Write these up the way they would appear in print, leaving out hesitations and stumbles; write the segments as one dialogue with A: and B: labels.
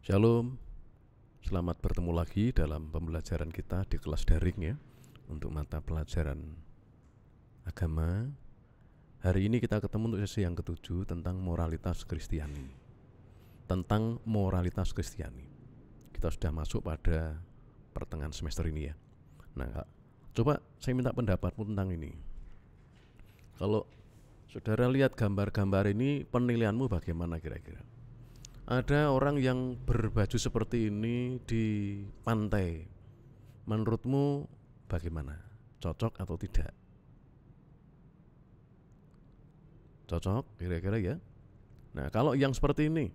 A: Shalom, selamat bertemu lagi dalam pembelajaran kita di kelas daring ya, untuk mata pelajaran agama. Hari ini kita ketemu untuk sesi yang ke-7 tentang moralitas Kristiani. Tentang moralitas Kristiani. Kita sudah masuk pada pertengahan semester ini ya. Nah, Kak, coba saya minta pendapatmu tentang ini. Kalau saudara lihat gambar-gambar ini, penilaianmu bagaimana kira-kira? Ada orang yang berbaju seperti ini di pantai. Menurutmu bagaimana? Cocok atau tidak? Cocok kira-kira ya. Nah, kalau yang seperti ini,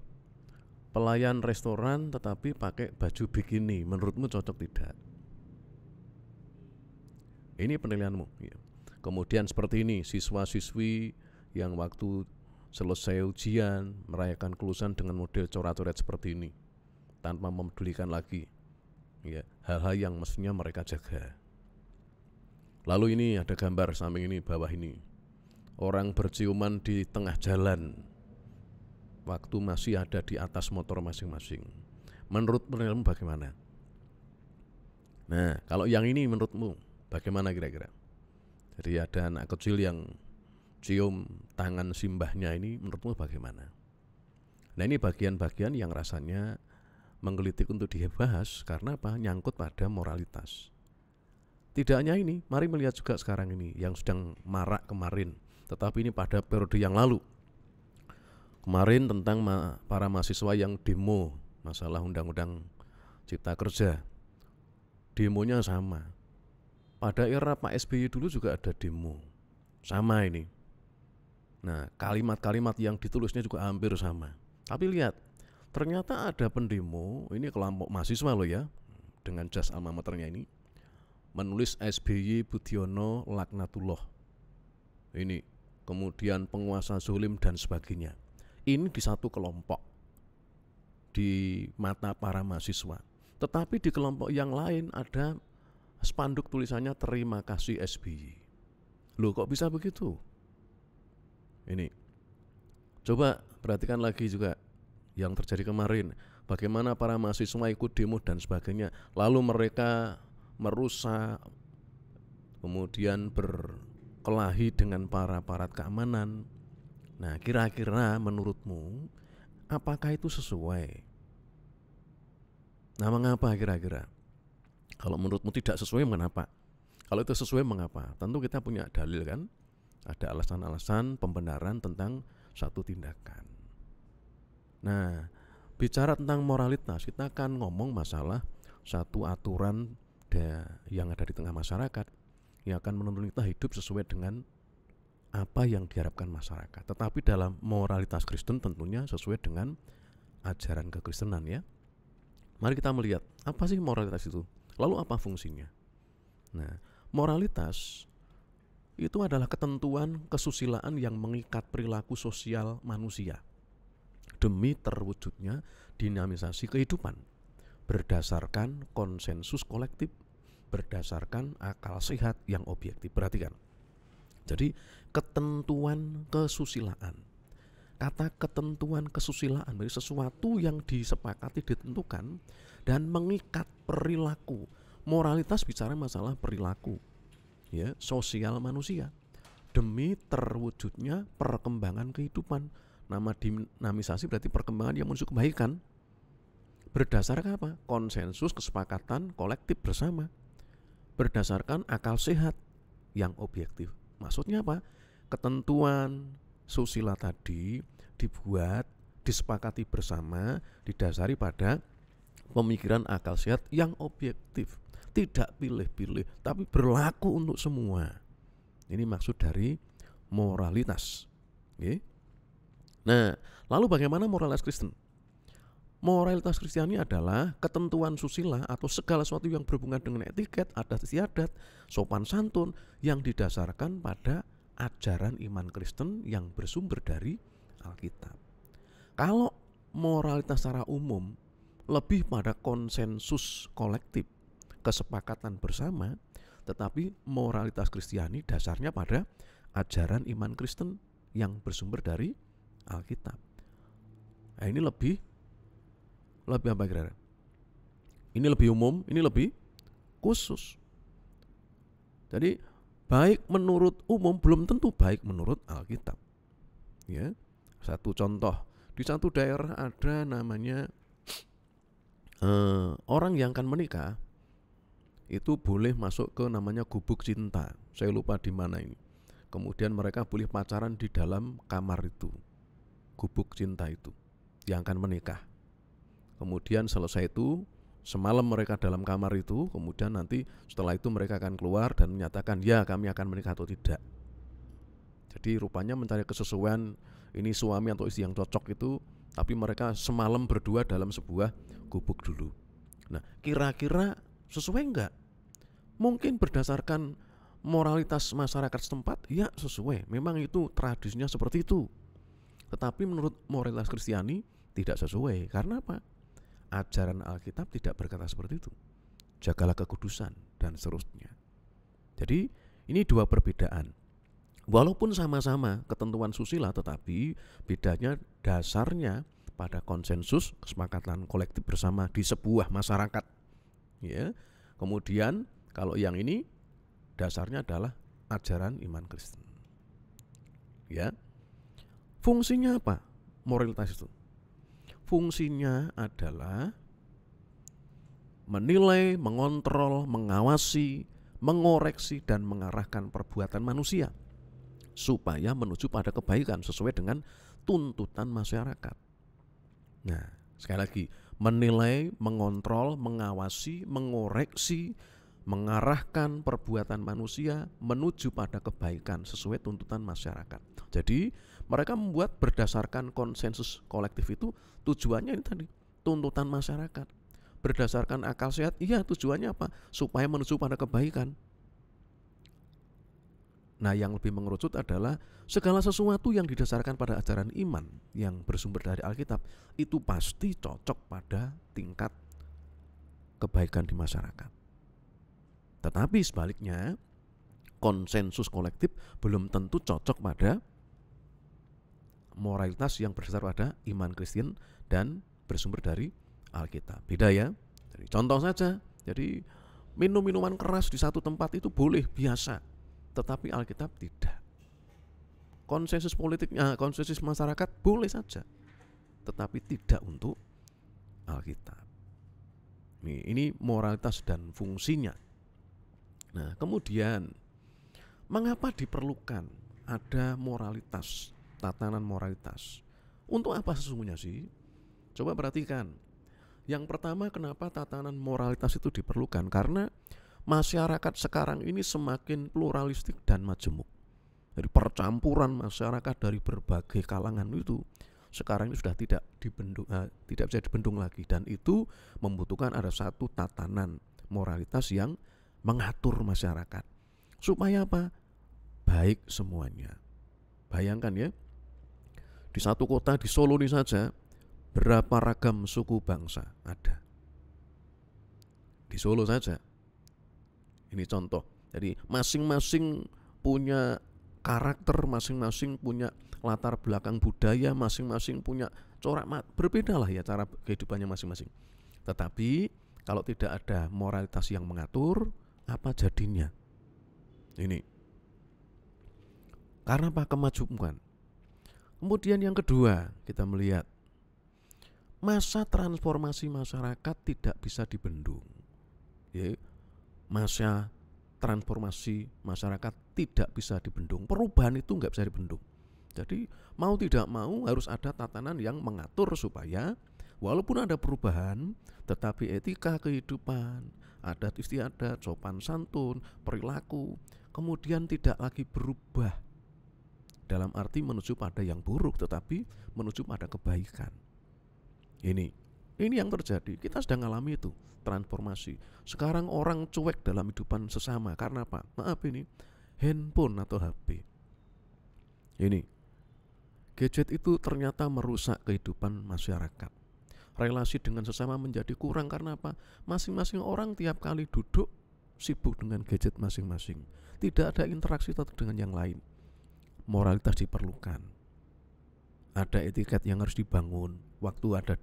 A: pelayan restoran tetapi pakai baju bikini, menurutmu cocok tidak? Ini penilaianmu ya. Kemudian seperti ini, siswa-siswi yang waktu selesai ujian merayakan kelulusan dengan model coret-coret seperti ini, tanpa memedulikan lagi ya hal-hal yang mestinya mereka jaga. Lalu ini ada gambar samping ini, bawah ini, orang berciuman di tengah jalan waktu masih ada di atas motor masing-masing. Menurut penilaianmu bagaimana? Nah, kalau yang ini menurutmu bagaimana kira-kira? Jadi ada anak kecil yang cium tangan simbahnya, ini menurutmu bagaimana? Nah, ini bagian-bagian yang rasanya menggelitik untuk dibahas karena apa? Nyangkut pada moralitas. Tidak hanya ini, mari melihat juga sekarang ini yang sedang marak kemarin, tetapi ini pada periode yang lalu. Kemarin tentang para mahasiswa yang demo masalah undang-undang cipta kerja. Demonya sama. Pada era Pak SBY dulu juga ada demo. Sama ini. Nah, kalimat-kalimat yang ditulisnya juga hampir sama. Tapi lihat, ternyata ada pendemo, ini kelompok mahasiswa loh ya, dengan jas alma maternya ini, menulis SBY Budiono laknatullah. Ini, kemudian penguasa zalim dan sebagainya. Ini di satu kelompok, di mata para mahasiswa. Tetapi di kelompok yang lain ada spanduk tulisannya terima kasih SBY. Loh, kok bisa begitu? Ini, coba perhatikan lagi juga yang terjadi kemarin. Bagaimana para mahasiswa ikut demo dan sebagainya. Lalu mereka merusak, kemudian berkelahi dengan para aparat keamanan. Nah, kira-kira menurutmu apakah itu sesuai? Nah, mengapa kira-kira? Kalau menurutmu tidak sesuai, mengapa? Kalau itu sesuai, mengapa? Tentu kita punya dalil kan? Ada alasan-alasan pembenaran tentang satu tindakan. Nah, bicara tentang moralitas, kita akan ngomong masalah satu aturan yang ada di tengah masyarakat yang akan menuntun kita hidup sesuai dengan apa yang diharapkan masyarakat. Tetapi dalam moralitas Kristen tentunya sesuai dengan ajaran kekristenan ya. Mari kita melihat, apa sih moralitas itu? Lalu apa fungsinya? Nah, moralitas itu adalah ketentuan kesusilaan yang mengikat perilaku sosial manusia demi terwujudnya dinamisasi kehidupan berdasarkan konsensus kolektif, berdasarkan akal sehat yang objektif. Perhatikan. Jadi ketentuan kesusilaan. Kata ketentuan kesusilaan berarti sesuatu yang disepakati, ditentukan dan mengikat perilaku. Moralitas bicara masalah perilaku ya, sosial manusia demi terwujudnya perkembangan kehidupan. Nama dinamisasi berarti perkembangan yang menuju kebaikan. Berdasarkan apa? Konsensus, kesepakatan kolektif bersama. Berdasarkan akal sehat yang objektif. Maksudnya apa? Ketentuan susila tadi dibuat, disepakati bersama, didasari pada pemikiran akal sehat yang objektif. Tidak pilih-pilih, tapi berlaku untuk semua. Ini maksud dari moralitas. Oke? Nah, lalu bagaimana moralitas Kristen? Moralitas Kristiani adalah ketentuan susila atau segala sesuatu yang berhubungan dengan etiket, adat istiadat, sopan santun yang didasarkan pada ajaran iman Kristen yang bersumber dari Alkitab. Kalau moralitas secara umum lebih pada konsensus kolektif, kesepakatan bersama, tetapi moralitas Kristiani dasarnya pada ajaran iman Kristen yang bersumber dari Alkitab. Nah, ini lebih lebih apa kira-kira? Ini lebih umum, ini lebih khusus. Jadi baik menurut umum belum tentu baik menurut Alkitab. Ya, satu contoh, di satu daerah ada namanya orang yang akan menikah itu boleh masuk ke namanya gubuk cinta. Saya lupa di mana ini. Kemudian mereka boleh pacaran di dalam kamar itu, gubuk cinta itu, yang akan menikah. Kemudian selesai itu, semalam mereka dalam kamar itu, kemudian nanti setelah itu mereka akan keluar dan menyatakan ya kami akan menikah atau tidak. Jadi rupanya mencari kesesuaian ini suami atau istri yang cocok itu, tapi mereka semalam berdua dalam sebuah gubuk dulu. Nah, kira-kira sesuai enggak? Mungkin berdasarkan moralitas masyarakat setempat, ya sesuai. Memang itu tradisinya seperti itu. Tetapi menurut moralitas Kristiani tidak sesuai. Karena apa? Ajaran Alkitab tidak berkata seperti itu. Jagalah kekudusan dan seterusnya. Jadi ini dua perbedaan. Walaupun sama-sama ketentuan susila, tetapi bedanya dasarnya pada konsensus kesepakatan kolektif bersama di sebuah masyarakat. Ya. Kemudian kalau yang ini dasarnya adalah ajaran iman Kristen. Ya. Fungsinya apa? Moralitas itu. Fungsinya adalah menilai, mengontrol, mengawasi, mengoreksi dan mengarahkan perbuatan manusia supaya menuju pada kebaikan sesuai dengan tuntutan masyarakat. Nah, sekali lagi, menilai, mengontrol, mengawasi, mengoreksi, mengarahkan perbuatan manusia menuju pada kebaikan sesuai tuntutan masyarakat. Jadi, mereka membuat berdasarkan konsensus kolektif itu tujuannya ini tadi, tuntutan masyarakat. Berdasarkan akal sehat, iya tujuannya apa? Supaya menuju pada kebaikan. Nah, yang lebih mengerucut adalah segala sesuatu yang didasarkan pada ajaran iman yang bersumber dari Alkitab itu pasti cocok pada tingkat kebaikan di masyarakat. Tetapi sebaliknya, konsensus kolektif belum tentu cocok pada moralitas yang berdasar pada iman Kristen dan bersumber dari Alkitab. Beda ya. Jadi, contoh saja, jadi minum minuman keras di satu tempat itu boleh, biasa. Tetapi Alkitab tidak. Konsensus politiknya, konsensus masyarakat boleh saja, tetapi tidak untuk Alkitab. Ini moralitas dan fungsinya. Nah, kemudian mengapa diperlukan ada moralitas, tatanan moralitas? Untuk apa sesungguhnya sih? Coba perhatikan. Yang pertama, kenapa tatanan moralitas itu diperlukan? Karena masyarakat sekarang ini semakin pluralistik dan majemuk. Jadi percampuran masyarakat dari berbagai kalangan itu sekarang ini sudah tidak bisa dibendung lagi, dan itu membutuhkan ada satu tatanan moralitas yang mengatur masyarakat supaya apa? Baik semuanya. Bayangkan ya, di satu kota di Solo ini saja berapa ragam suku bangsa ada di Solo saja. Ini contoh. Jadi masing-masing punya karakter, masing-masing punya latar belakang budaya, masing-masing punya corak berbeda lah ya cara kehidupannya masing-masing. Tetapi kalau tidak ada moralitas yang mengatur, apa jadinya? Ini. Karena apa? Kemajuan. Kemudian yang kedua, kita melihat masa transformasi masyarakat tidak bisa dibendung. Ya, masa transformasi masyarakat tidak bisa dibendung. Perubahan itu nggak bisa dibendung. Jadi mau tidak mau harus ada tatanan yang mengatur supaya walaupun ada perubahan, tetapi etika kehidupan, adat istiadat, sopan santun, perilaku, kemudian tidak lagi berubah dalam arti menuju pada yang buruk, tetapi menuju pada kebaikan. Ini yang terjadi. Kita sedang alami itu, transformasi. Sekarang orang cuek dalam kehidupan sesama. Karena apa? Maaf, ini handphone atau HP. Ini gadget itu ternyata merusak kehidupan masyarakat. Relasi dengan sesama menjadi kurang. Karena apa? Masing-masing orang tiap kali duduk sibuk dengan gadget masing-masing. Tidak ada interaksi dengan yang lain. Moralitas diperlukan. Ada etiket yang harus dibangun. Waktu ada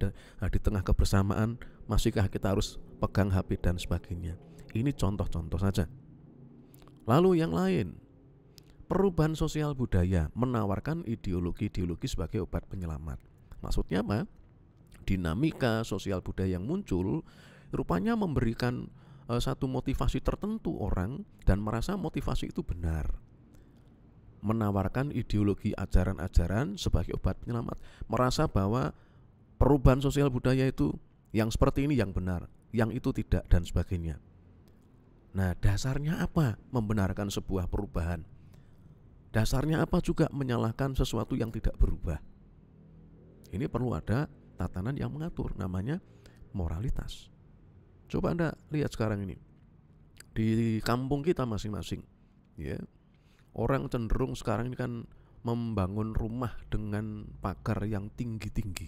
A: di tengah kebersamaan, masihkah kita harus pegang HP dan sebagainya. Ini contoh-contoh saja. Lalu yang lain, perubahan sosial budaya menawarkan ideologi-ideologi sebagai obat penyelamat. Maksudnya apa? Dinamika sosial budaya yang muncul rupanya memberikan satu motivasi tertentu orang dan merasa motivasi itu benar. Menawarkan ideologi ajaran-ajaran sebagai obat penyelamat, merasa bahwa perubahan sosial budaya itu yang seperti ini yang benar, yang itu tidak, dan sebagainya. Nah, dasarnya apa membenarkan sebuah perubahan? Dasarnya apa juga menyalahkan sesuatu yang tidak berubah? Ini perlu ada tatanan yang mengatur, namanya moralitas. Coba Anda lihat sekarang ini di kampung kita masing-masing, ya. Orang cenderung sekarang ini kan membangun rumah dengan pagar yang tinggi-tinggi.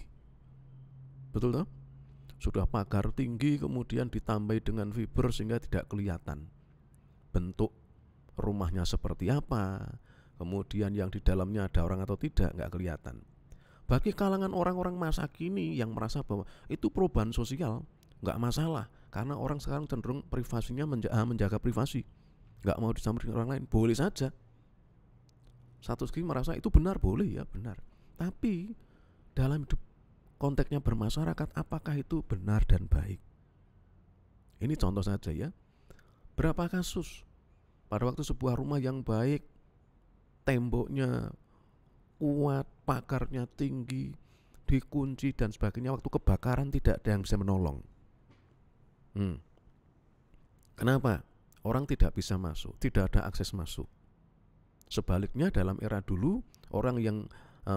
A: Betul toh? Sudah pagar tinggi kemudian ditambah dengan fiber sehingga tidak kelihatan bentuk rumahnya seperti apa, kemudian yang di dalamnya ada orang atau tidak, nggak kelihatan. Bagi kalangan orang-orang masa kini yang merasa bahwa itu perubahan sosial, nggak masalah, karena orang sekarang cenderung privasinya menjaga privasi, nggak mau dicampuri orang lain, boleh saja. Satu segi merasa itu benar, boleh ya, benar. Tapi dalam hidup konteksnya bermasyarakat, apakah itu benar dan baik? Ini contoh saja ya. Berapa kasus pada waktu sebuah rumah yang baik, temboknya kuat, pagarnya tinggi, dikunci dan sebagainya, waktu kebakaran tidak ada yang bisa menolong. Kenapa? Orang tidak bisa masuk, tidak ada akses masuk. Sebaliknya dalam era dulu, orang yang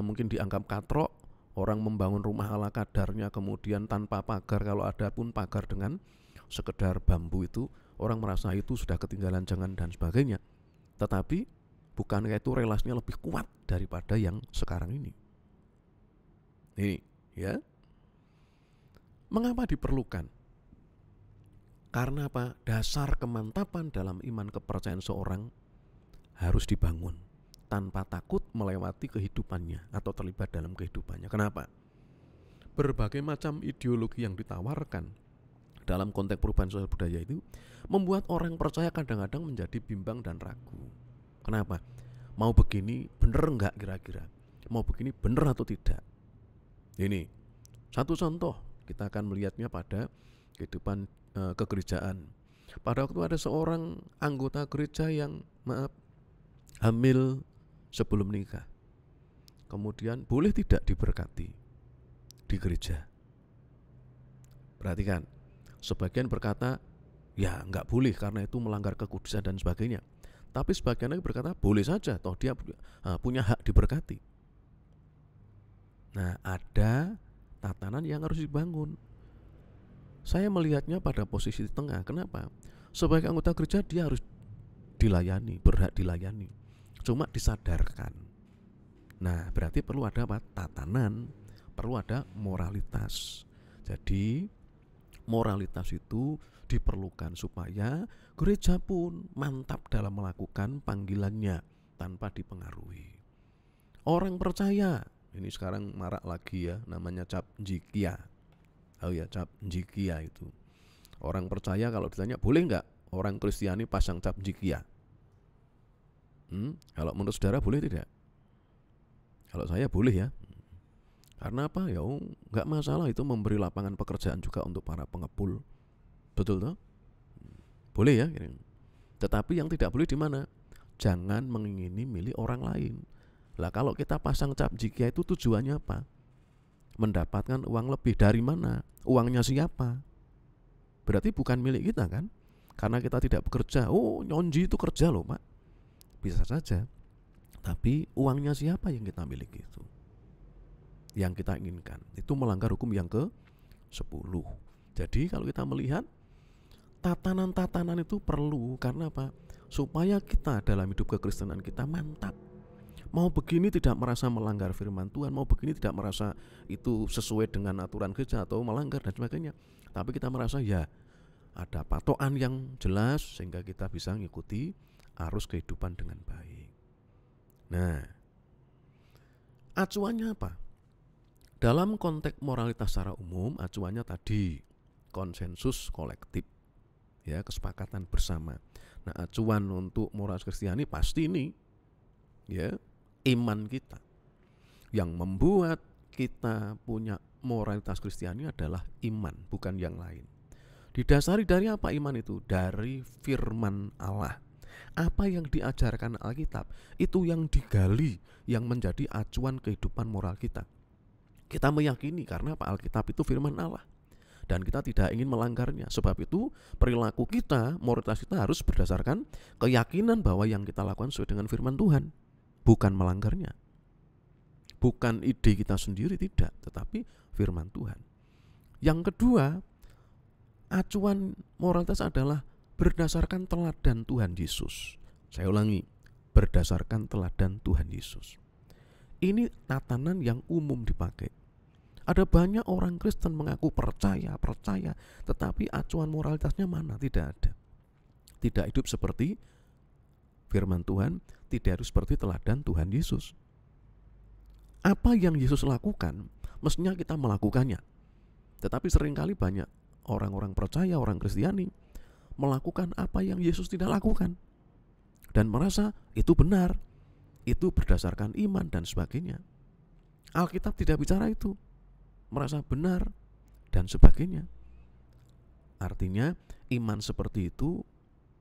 A: mungkin dianggap katrok, orang membangun rumah ala kadarnya kemudian tanpa pagar, kalau ada pun pagar dengan sekedar bambu, itu orang merasa itu sudah ketinggalan jangan dan sebagainya. Tetapi bukankah itu relasinya lebih kuat daripada yang sekarang ini? Ini ya. Mengapa diperlukan? Karena apa? Dasar kemantapan dalam iman kepercayaan seorang harus dibangun tanpa takut melewati kehidupannya atau terlibat dalam kehidupannya. Kenapa? Berbagai macam ideologi yang ditawarkan dalam konteks perubahan sosial budaya itu membuat orang percaya kadang-kadang menjadi bimbang dan ragu. Kenapa? Mau begini bener enggak kira-kira? Mau begini bener atau tidak? Ini satu contoh, kita akan melihatnya pada kehidupan kegerejaan. Pada waktu ada seorang anggota gereja yang hamil sebelum nikah, kemudian boleh tidak diberkati di gereja? Perhatikan, sebagian berkata ya nggak boleh karena itu melanggar kekudusan dan sebagainya. Tapi sebagian lagi berkata boleh saja, toh dia punya hak diberkati. Nah, ada tatanan yang harus dibangun. Saya melihatnya pada posisi di tengah. Kenapa? Sebagai anggota gereja dia harus dilayani, berhak dilayani, cuma disadarkan. Nah, berarti perlu ada apa? Tatanan, perlu ada moralitas. Jadi moralitas itu diperlukan supaya gereja pun mantap dalam melakukan panggilannya tanpa dipengaruhi. Orang percaya, ini sekarang marak lagi ya, namanya cap jikia. Oh ya, cap jikia itu. Orang percaya kalau ditanya boleh nggak orang Kristiani pasang cap jikia? Kalau menurut saudara boleh tidak? Kalau saya boleh ya. Karena apa? Ya nggak masalah, itu memberi lapangan pekerjaan juga untuk para pengepul. Betul toh? Boleh ya. Tetapi yang tidak boleh di mana? Jangan mengingini milik orang lain. Lah kalau kita pasang cap jikia itu tujuannya apa? Mendapatkan uang lebih dari mana? Uangnya siapa? Berarti bukan milik kita kan? Karena kita tidak bekerja. Oh, nyonji itu kerja loh Pak. Bisa saja. Tapi uangnya siapa yang kita miliki itu? Yang kita inginkan. Itu melanggar hukum yang ke-10. Jadi kalau kita melihat tatanan-tatanan itu perlu, karena apa? Supaya kita dalam hidup kekristenan kita mantap. Mau begini tidak merasa melanggar firman Tuhan, mau begini tidak merasa itu sesuai dengan aturan gereja atau melanggar dan sebagainya. Tapi kita merasa ya ada patokan yang jelas sehingga kita bisa mengikuti arus kehidupan dengan baik. Nah, acuannya apa? Dalam konteks moralitas secara umum, acuannya tadi konsensus kolektif, ya, kesepakatan bersama. Nah, acuan untuk moralitas Kristiani pasti ini, ya, iman kita. Yang membuat kita punya moralitas Kristiani adalah iman, bukan yang lain. Didasari dari apa iman itu? Dari firman Allah. Apa yang diajarkan Alkitab, itu yang digali, yang menjadi acuan kehidupan moral kita. Kita meyakini karena apa? Alkitab itu firman Allah. Dan kita tidak ingin melanggarnya. Sebab itu perilaku kita, moralitas kita harus berdasarkan keyakinan bahwa yang kita lakukan sesuai dengan firman Tuhan. Bukan melanggarnya. Bukan ide kita sendiri, tidak. Tetapi firman Tuhan. Yang kedua, acuan moralitas adalah berdasarkan teladan Tuhan Yesus. Saya ulangi, berdasarkan teladan Tuhan Yesus. Ini tatanan yang umum dipakai. Ada banyak orang Kristen mengaku percaya, tetapi acuan moralitasnya mana? Tidak ada. Tidak hidup seperti firman Tuhan, tidak hidup seperti teladan Tuhan Yesus. Apa yang Yesus lakukan, mestinya kita melakukannya. Tetapi seringkali banyak orang-orang percaya, orang Kristiani, melakukan apa yang Yesus tidak lakukan. Dan merasa itu benar, itu berdasarkan iman dan sebagainya. Alkitab tidak bicara itu. Merasa benar dan sebagainya. Artinya iman seperti itu,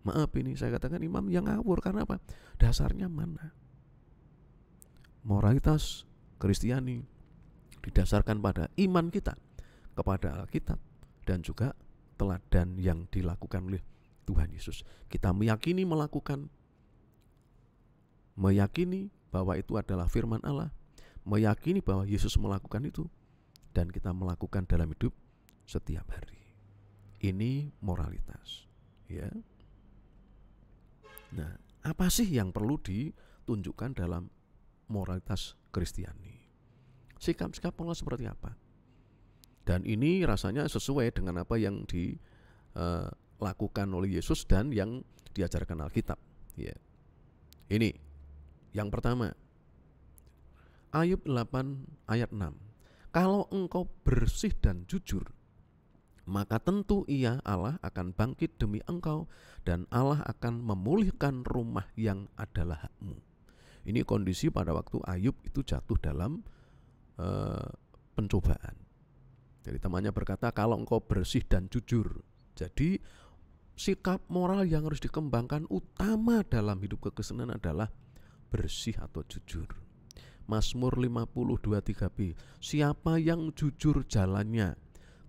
A: maaf ini saya katakan iman yang ngawur. Karena apa? Dasarnya mana? Moralitas Kristiani didasarkan pada iman kita kepada Alkitab dan juga teladan yang dilakukan oleh Tuhan Yesus. Kita meyakini bahwa itu adalah firman Allah, meyakini bahwa Yesus melakukan itu, dan kita melakukan dalam hidup setiap hari. Ini moralitas, ya. Nah, apa sih yang perlu ditunjukkan dalam moralitas Kristiani? Sikap-sikap moral seperti apa? Dan ini rasanya sesuai dengan apa yang dilakukan oleh Yesus dan yang diajarkan Alkitab, ya. Ini yang pertama, Ayub 8 ayat 6. Kalau engkau bersih dan jujur, maka tentu ia, Allah, akan bangkit demi engkau, dan Allah akan memulihkan rumah yang adalah hakmu. Ini kondisi pada waktu Ayub itu jatuh dalam pencobaan. Jadi temannya berkata, kalau engkau bersih dan jujur. Jadi sikap moral yang harus dikembangkan utama dalam hidup kekristenan adalah bersih atau jujur. Mazmur 52:3b, siapa yang jujur jalannya,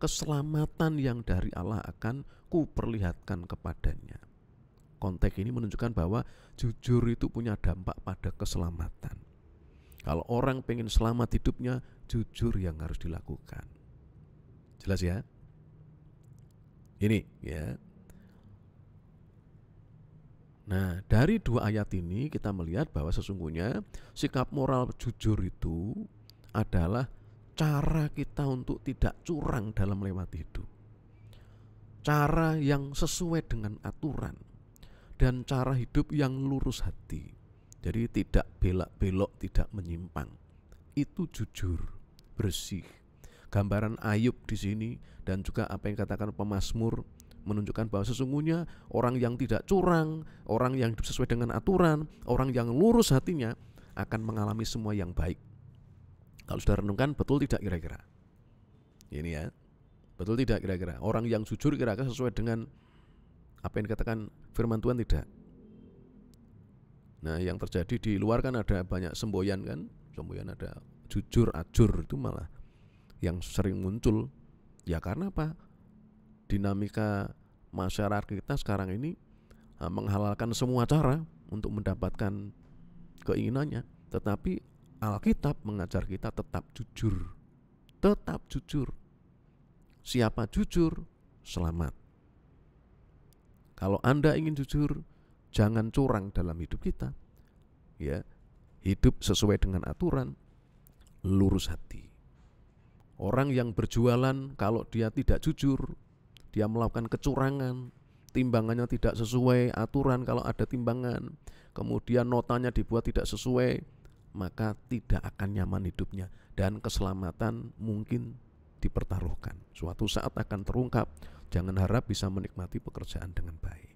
A: keselamatan yang dari Allah akan kuperlihatkan kepadanya. Konteks ini menunjukkan bahwa jujur itu punya dampak pada keselamatan. Kalau orang pengen selamat hidupnya, jujur yang harus dilakukan. Jelas ya? Ini ya. Nah, dari dua ayat ini kita melihat bahwa sesungguhnya sikap moral jujur itu adalah cara kita untuk tidak curang dalam melewati hidup. Cara yang sesuai dengan aturan dan cara hidup yang lurus hati. Jadi tidak belak-belok, tidak menyimpang. Itu jujur, bersih. Gambaran Ayub di sini dan juga apa yang katakan pemazmur menunjukkan bahwa sesungguhnya orang yang tidak curang, orang yang hidup sesuai dengan aturan, orang yang lurus hatinya akan mengalami semua yang baik. Kalau sudah renungkan, betul tidak kira-kira? Ini ya, betul tidak kira-kira? Orang yang jujur kira-kira sesuai dengan apa yang dikatakan firman Tuhan tidak? Nah, yang terjadi di luar kan ada banyak semboyan kan? Semboyan ada jujur, ajur, itu malah yang sering muncul. Ya karena apa? Dinamika masyarakat kita sekarang ini menghalalkan semua cara untuk mendapatkan keinginannya. Tetapi Alkitab mengajar kita tetap jujur. Tetap jujur. Siapa jujur, selamat. Kalau Anda ingin jujur, jangan curang dalam hidup kita. Ya, hidup sesuai dengan aturan, lurus hati. Orang yang berjualan kalau dia tidak jujur, dia melakukan kecurangan, timbangannya tidak sesuai aturan kalau ada timbangan, kemudian notanya dibuat tidak sesuai, maka tidak akan nyaman hidupnya dan keselamatan mungkin dipertaruhkan. Suatu saat akan terungkap, jangan harap bisa menikmati pekerjaan dengan baik.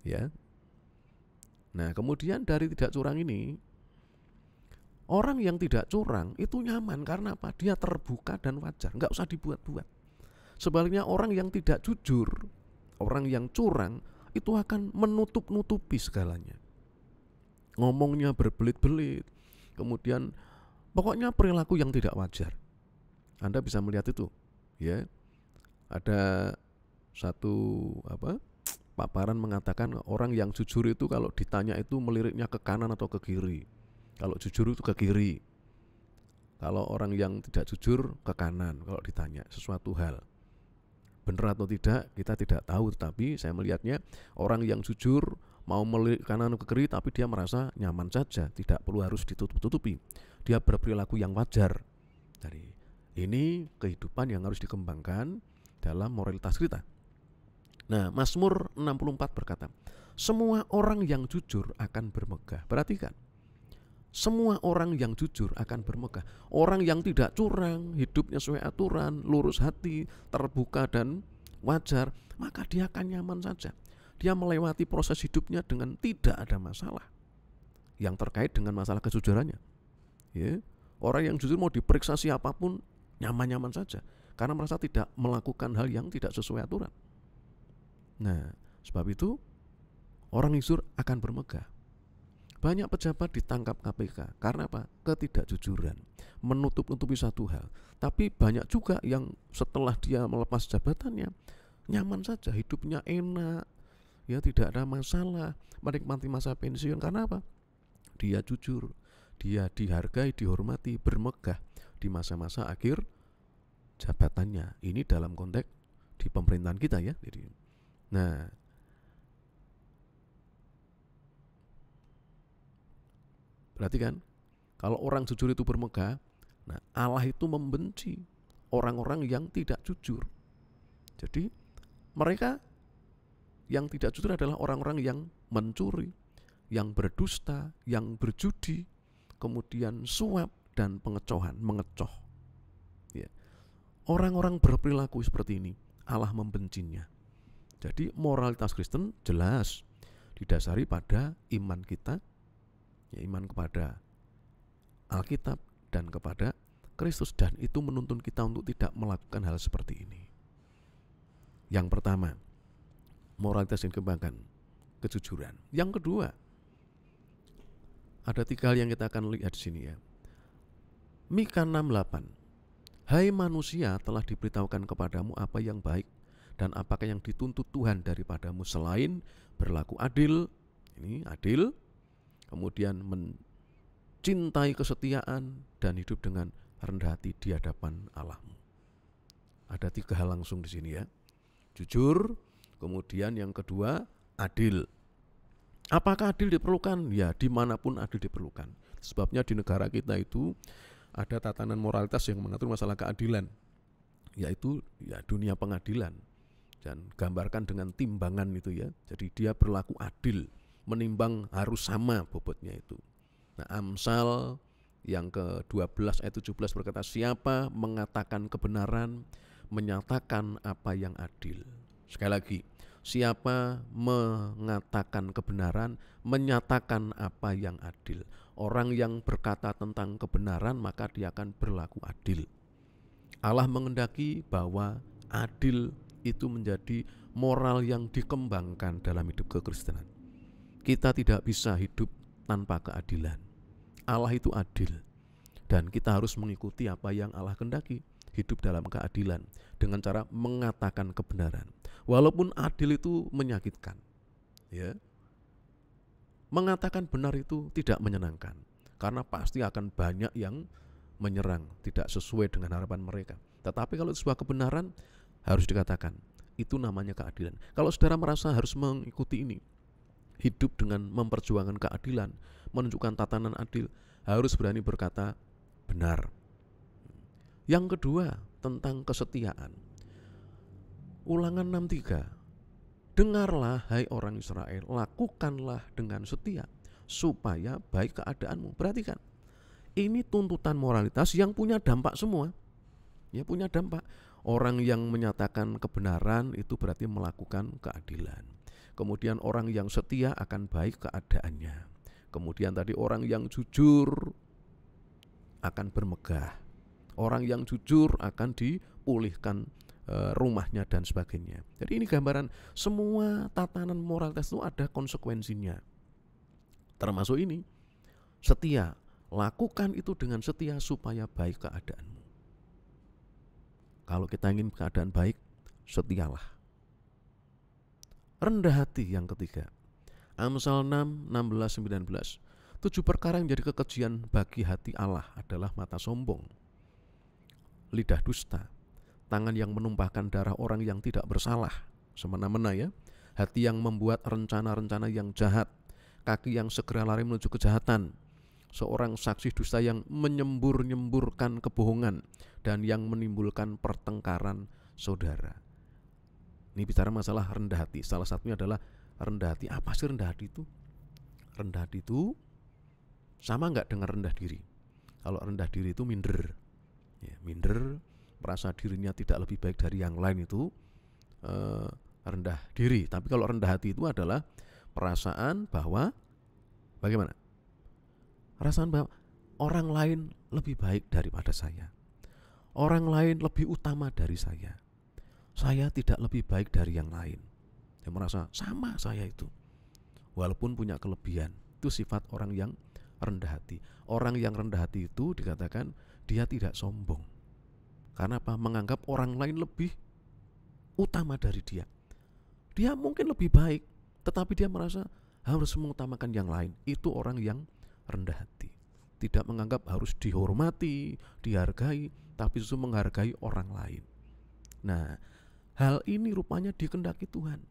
A: Ya. Nah, kemudian dari tidak curang ini, orang yang tidak curang itu nyaman karena apa? Dia terbuka dan wajar, nggak usah dibuat-buat. Sebaliknya orang yang tidak jujur, orang yang curang itu akan menutup-nutupi segalanya. Ngomongnya berbelit-belit, kemudian pokoknya perilaku yang tidak wajar. Anda bisa melihat itu, ya. Ada satu paparan mengatakan orang yang jujur itu kalau ditanya itu meliriknya ke kanan atau ke kiri. Kalau jujur itu ke kiri. Kalau orang yang tidak jujur ke kanan kalau ditanya sesuatu hal. Benar atau tidak kita tidak tahu, tetapi saya melihatnya orang yang jujur mau melirik kanan ke kiri tapi dia merasa nyaman saja, tidak perlu harus ditutup-tutupi. Dia berperilaku yang wajar. Jadi ini kehidupan yang harus dikembangkan dalam moralitas kita. Nah, Mazmur 64 berkata, semua orang yang jujur akan bermegah. Perhatikan, semua orang yang jujur akan bermegah. Orang yang tidak curang, hidupnya sesuai aturan, lurus hati, terbuka dan wajar, maka dia akan nyaman saja. Dia melewati proses hidupnya dengan tidak ada masalah yang terkait dengan masalah kejujurannya. Ya. Orang yang jujur mau diperiksa siapapun nyaman-nyaman saja karena merasa tidak melakukan hal yang tidak sesuai aturan. Nah, sebab itu orang jujur akan bermegah. Banyak pejabat ditangkap KPK karena apa? Ketidakjujuran, menutup-nutupi satu hal. Tapi banyak juga yang setelah dia melepas jabatannya nyaman saja, hidupnya enak, ya tidak ada masalah, menikmati masa pensiun. Karena apa? Dia jujur, dia dihargai, dihormati, bermegah di masa-masa akhir jabatannya. Ini dalam konteks di pemerintahan kita ya. Nah, berarti kan kalau orang jujur itu bermegah, nah Allah itu membenci orang-orang yang tidak jujur. Jadi mereka yang tidak jujur adalah orang-orang yang mencuri, yang berdusta, yang berjudi, kemudian suap dan pengecohan, mengecoh. Ya. Orang-orang berperilaku seperti ini Allah membencinya. Jadi moralitas Kristen jelas didasari pada iman kita, ya, iman kepada Alkitab dan kepada Kristus, dan itu menuntun kita untuk tidak melakukan hal seperti ini. Yang pertama, moralitas yang dikembangkan, kejujuran. Yang kedua, ada 3 hal yang kita akan lihat di sini ya. Mika 6:8. Hai manusia, telah diberitahukan kepadamu apa yang baik dan apakah yang dituntut Tuhan daripadamu selain berlaku adil, ini adil, kemudian mencintai kesetiaan dan hidup dengan rendah hati di hadapan Allahmu. Ada 3 hal langsung di sini ya. Jujur, kemudian yang kedua adil. Apakah adil diperlukan? Ya, dimanapun adil diperlukan. Sebabnya di negara kita itu ada tatanan moralitas yang mengatur masalah keadilan, yaitu ya dunia pengadilan, dan gambarkan dengan timbangan itu ya. Jadi dia berlaku adil, menimbang harus sama bobotnya itu. Nah, Amsal yang ke-12 ayat 17 berkata, siapa mengatakan kebenaran, menyatakan apa yang adil. Sekali lagi, siapa mengatakan kebenaran, menyatakan apa yang adil. Orang yang berkata tentang kebenaran maka dia akan berlaku adil. Allah menghendaki bahwa adil itu menjadi moral yang dikembangkan dalam hidup kekristenan. Kita tidak bisa hidup tanpa keadilan. Allah itu adil dan kita harus mengikuti apa yang Allah kehendaki, hidup dalam keadilan dengan cara mengatakan kebenaran. Walaupun adil itu menyakitkan, ya. Mengatakan benar itu tidak menyenangkan karena pasti akan banyak yang menyerang, tidak sesuai dengan harapan mereka. Tetapi kalau sebuah kebenaran harus dikatakan, itu namanya keadilan. Kalau saudara merasa harus mengikuti ini, hidup dengan memperjuangkan keadilan, menunjukkan tatanan adil, harus berani berkata benar. Yang kedua, tentang kesetiaan. Ulangan 6:3. Dengarlah hai orang Israel, lakukanlah dengan setia supaya baik keadaanmu. Perhatikan, Ini tuntutan moralitas yang punya dampak semua. Ya, punya dampak. Orang yang menyatakan kebenaran itu berarti melakukan keadilan. Kemudian orang yang setia akan baik keadaannya. Kemudian tadi orang yang jujur akan bermegah. Orang yang jujur akan dipulihkan rumahnya dan sebagainya. Jadi ini gambaran semua tatanan moralitas itu ada konsekuensinya. Termasuk ini, setia. Lakukan itu dengan setia supaya baik keadaanmu. Kalau kita ingin keadaan baik, setialah. Rendah hati yang ketiga. Amsal 6, 16, 19. 7 perkara yang menjadi kekejian bagi hati Allah adalah mata sombong, lidah dusta, tangan yang menumpahkan darah orang yang tidak bersalah, semena-mena ya, hati yang membuat rencana-rencana yang jahat, kaki yang segera lari menuju kejahatan, seorang saksi dusta yang menyembur-nyemburkan kebohongan dan yang menimbulkan pertengkaran saudara. Ini bicara masalah rendah hati. Salah satunya adalah rendah hati. Apa sih rendah hati itu? Rendah hati itu sama nggak dengan rendah diri? Kalau rendah diri itu minder, ya, minder, merasa dirinya tidak lebih baik dari yang lain, itu rendah diri. Tapi kalau rendah hati itu adalah perasaan bahwa bagaimana? Perasaan bahwa orang lain lebih baik daripada saya. Orang lain lebih utama dari saya. Saya tidak lebih baik dari yang lain. Dia merasa sama saya itu. Walaupun punya kelebihan. Itu sifat orang yang rendah hati. Orang yang rendah hati itu dikatakan dia tidak sombong. Karena apa? Menganggap orang lain lebih utama dari dia. Dia mungkin lebih baik, tetapi dia merasa harus mengutamakan yang lain. Itu orang yang rendah hati. Tidak menganggap harus dihormati, dihargai, tapi justru menghargai orang lain. Nah, hal ini rupanya dikehendaki Tuhan.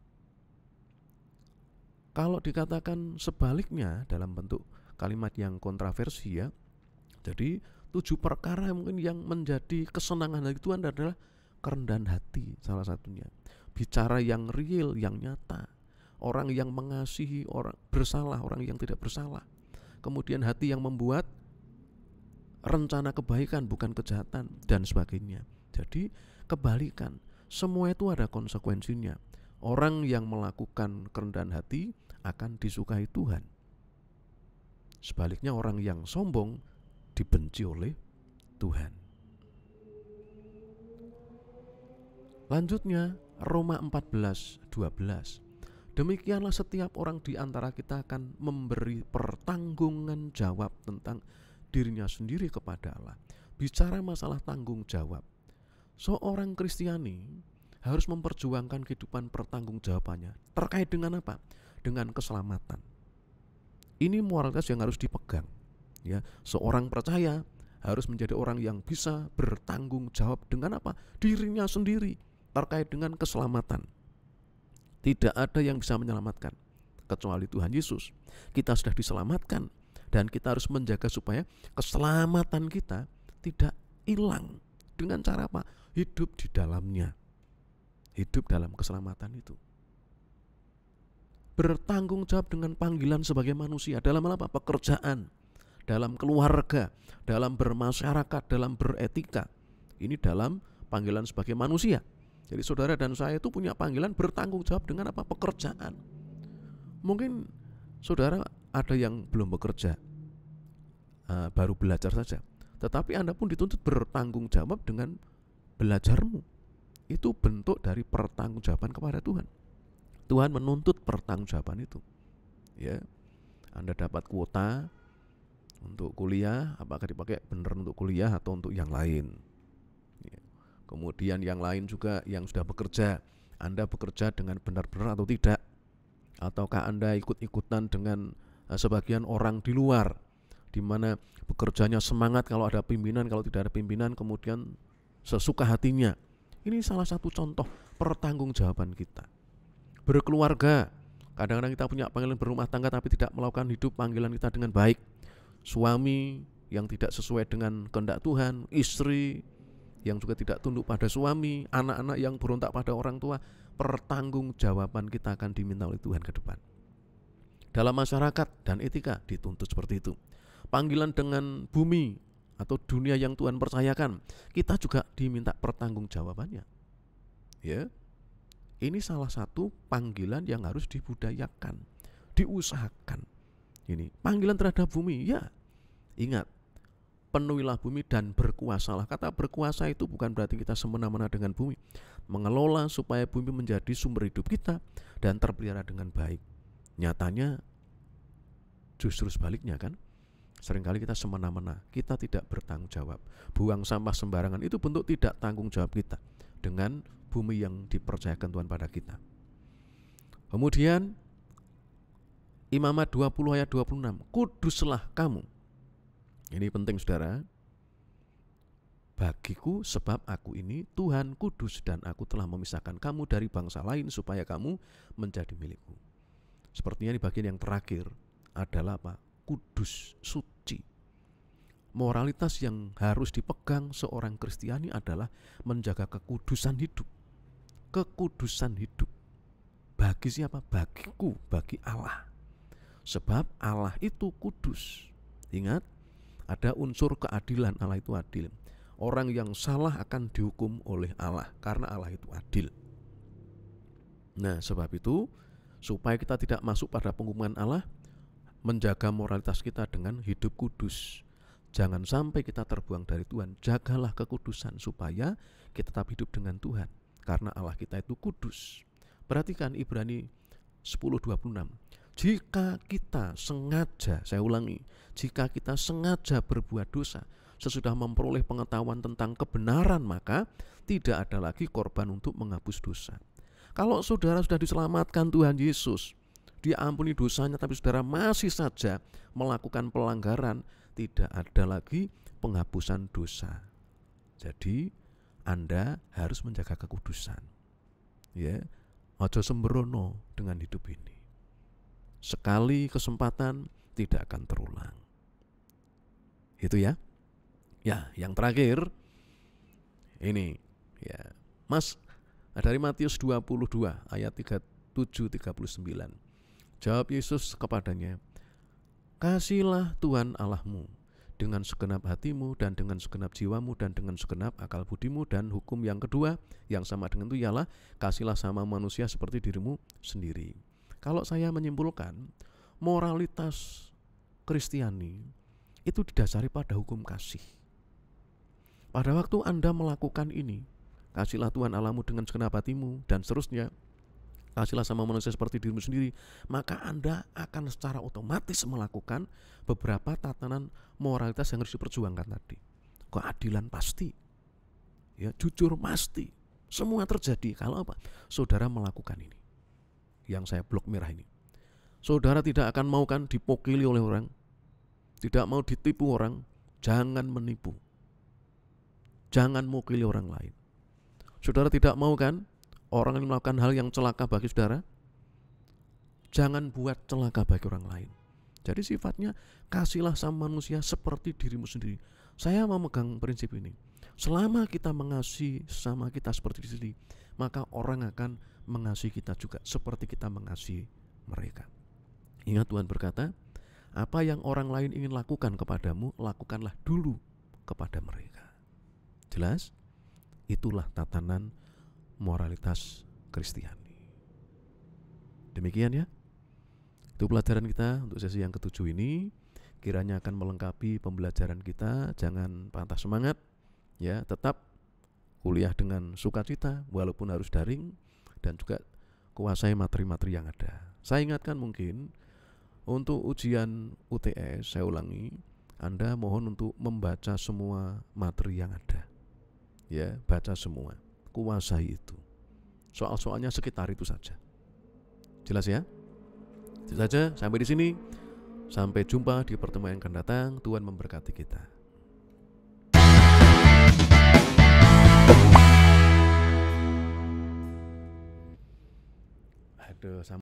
A: Kalau dikatakan sebaliknya dalam bentuk kalimat yang kontroversi ya, jadi 7 perkara mungkin yang menjadi kesenangan dari Tuhan adalah kerendahan hati, salah satunya. Bicara yang real, yang nyata. Orang yang mengasihi orang bersalah, orang yang tidak bersalah. Kemudian hati yang membuat rencana kebaikan bukan kejahatan dan sebagainya. Jadi kebalikan, semua itu ada konsekuensinya. Orang yang melakukan kerendahan hati akan disukai Tuhan. Sebaliknya orang yang sombong dibenci oleh Tuhan. Lanjutnya Roma 14:12. Demikianlah setiap orang di antara kita akan memberi pertanggungan jawab tentang dirinya sendiri kepada Allah. Bicara masalah tanggung jawab, seorang Kristiani harus memperjuangkan kehidupan pertanggungjawabannya. Terkait dengan apa? Dengan keselamatan. Ini moralitas yang harus dipegang. Ya, seorang percaya harus menjadi orang yang bisa bertanggung jawab dengan apa? Dirinya sendiri terkait dengan keselamatan. Tidak ada yang bisa menyelamatkan kecuali Tuhan Yesus. Kita sudah diselamatkan dan kita harus menjaga supaya keselamatan kita tidak hilang. Dengan cara apa? Hidup di dalamnya. Hidup dalam keselamatan itu. Bertanggung jawab dengan panggilan sebagai manusia dalam apa? Pekerjaan, dalam keluarga, dalam bermasyarakat, dalam beretika. Ini dalam panggilan sebagai manusia. Jadi saudara dan saya itu punya panggilan bertanggung jawab dengan apa? Pekerjaan. Mungkin saudara ada yang belum bekerja, baru belajar saja. Tetapi Anda pun dituntut bertanggung jawab dengan belajarmu. Itu bentuk dari pertanggungjawaban kepada Tuhan. Tuhan menuntut pertanggungjawaban itu. Ya, Anda dapat kuota untuk kuliah, apakah dipakai benar untuk kuliah atau untuk yang lain? Kemudian yang lain juga yang sudah bekerja, Anda bekerja dengan benar-benar atau tidak? Ataukah Anda ikut-ikutan dengan sebagian orang di luar, di mana bekerjanya semangat kalau ada pimpinan, kalau tidak ada pimpinan kemudian sesuka hatinya. Ini salah satu contoh pertanggungjawaban kita. Berkeluarga, kadang-kadang kita punya panggilan berumah tangga tapi tidak melakukan hidup panggilan kita dengan baik. Suami yang tidak sesuai dengan kehendak Tuhan, istri yang juga tidak tunduk pada suami, anak-anak yang berontak pada orang tua. Pertanggungjawaban kita akan diminta oleh Tuhan ke depan. Dalam masyarakat dan etika dituntut seperti itu. panggilan dengan bumi atau dunia yang Tuhan percayakan, kita juga diminta pertanggungjawabannya. Ya, ini salah satu panggilan yang harus dibudayakan, diusahakan. Ini panggilan terhadap bumi, ya. Ingat, penuhilah bumi dan berkuasalah. Kata berkuasa itu bukan berarti kita semena-mena dengan bumi. Mengelola supaya bumi menjadi sumber hidup kita dan terpelihara dengan baik. Nyatanya justru sebaliknya kan. Seringkali kita semena-mena, kita tidak bertanggung jawab. Buang sampah sembarangan itu bentuk tidak tanggung jawab kita dengan bumi yang dipercayakan Tuhan pada kita. Kemudian Imamat 20 ayat 26, kuduslah kamu. Ini penting saudara. Bagiku sebab aku ini Tuhan kudus dan aku telah memisahkan kamu dari bangsa lain supaya kamu menjadi milikku. Sepertinya di bagian yang terakhir adalah apa? Kudus, suci. Moralitas yang harus dipegang seorang Kristiani adalah menjaga kekudusan hidup. Kekudusan hidup. Bagi siapa? Bagiku, bagi Allah. Sebab Allah itu kudus. Ingat, ada unsur keadilan. Allah itu adil. Orang yang salah akan dihukum oleh Allah karena Allah itu adil. Nah, sebab itu supaya kita tidak masuk pada penghukuman Allah, menjaga moralitas kita dengan hidup kudus. Jangan sampai kita terbuang dari Tuhan. Jagalah kekudusan supaya kita tetap hidup dengan Tuhan karena Allah kita itu kudus. Perhatikan Ibrani 10:26. Jika kita sengaja, saya ulangi, jika kita sengaja berbuat dosa sesudah memperoleh pengetahuan tentang kebenaran, maka tidak ada lagi korban untuk menghapus dosa. Kalau saudara sudah diselamatkan Tuhan Yesus, diampuni dosanya, tapi saudara masih saja melakukan pelanggaran, tidak ada lagi penghapusan dosa. Jadi Anda harus menjaga kekudusan. Ya, ojo sembrono dengan hidup ini. Sekali kesempatan tidak akan terulang. Itu ya. Ya, yang terakhir ini ya, Mas, dari Matius 22 ayat 37-39. Jawab Yesus kepadanya, kasihlah Tuhan Allahmu dengan segenap hatimu dan dengan segenap jiwamu dan dengan segenap akal budimu, dan hukum yang kedua yang sama dengan itu ialah kasihlah sama manusia seperti dirimu sendiri. Kalau saya menyimpulkan, moralitas Kristiani itu didasari pada hukum kasih. Pada waktu Anda melakukan ini, kasihlah Tuhan Allahmu dengan segenap hatimu dan seterusnya, kasihlah sama manusia seperti dirimu sendiri, maka Anda akan secara otomatis melakukan beberapa tatanan moralitas yang harus diperjuangkan tadi. Keadilan pasti, ya, jujur pasti, semua terjadi kalau apa? Saudara melakukan ini. Yang saya blok merah ini. Saudara tidak akan mau kan dipokili oleh orang, tidak mau ditipu orang, jangan menipu. Jangan mewakili orang lain. Saudara tidak mau kan orang yang melakukan hal yang celaka bagi saudara, jangan buat celaka bagi orang lain. Jadi sifatnya kasihlah sama manusia seperti dirimu sendiri. Saya memegang prinsip ini. Selama kita mengasihi sama kita seperti diri sendiri, maka orang akan mengasihi kita juga seperti kita mengasihi mereka. Ingat Tuhan berkata, apa yang orang lain ingin lakukan kepadamu, lakukanlah dulu kepada mereka. Jelas? Itulah tatanan moralitas Kristiani. Demikian ya. Itu pelajaran kita untuk sesi yang ke-7 ini. Kiranya akan melengkapi pembelajaran kita. Jangan patah semangat, ya, tetap kuliah dengan sukacita walaupun harus daring, dan juga kuasai materi-materi yang ada. Saya ingatkan mungkin untuk ujian UTS, saya ulangi, Anda mohon untuk membaca semua materi yang ada. Ya, baca semua, kuasai itu. Soal-soalnya sekitar itu saja. Jelas ya? Itu saja, sampai di sini. Sampai jumpa di pertemuan yang akan datang. Tuhan memberkati kita. Aduh,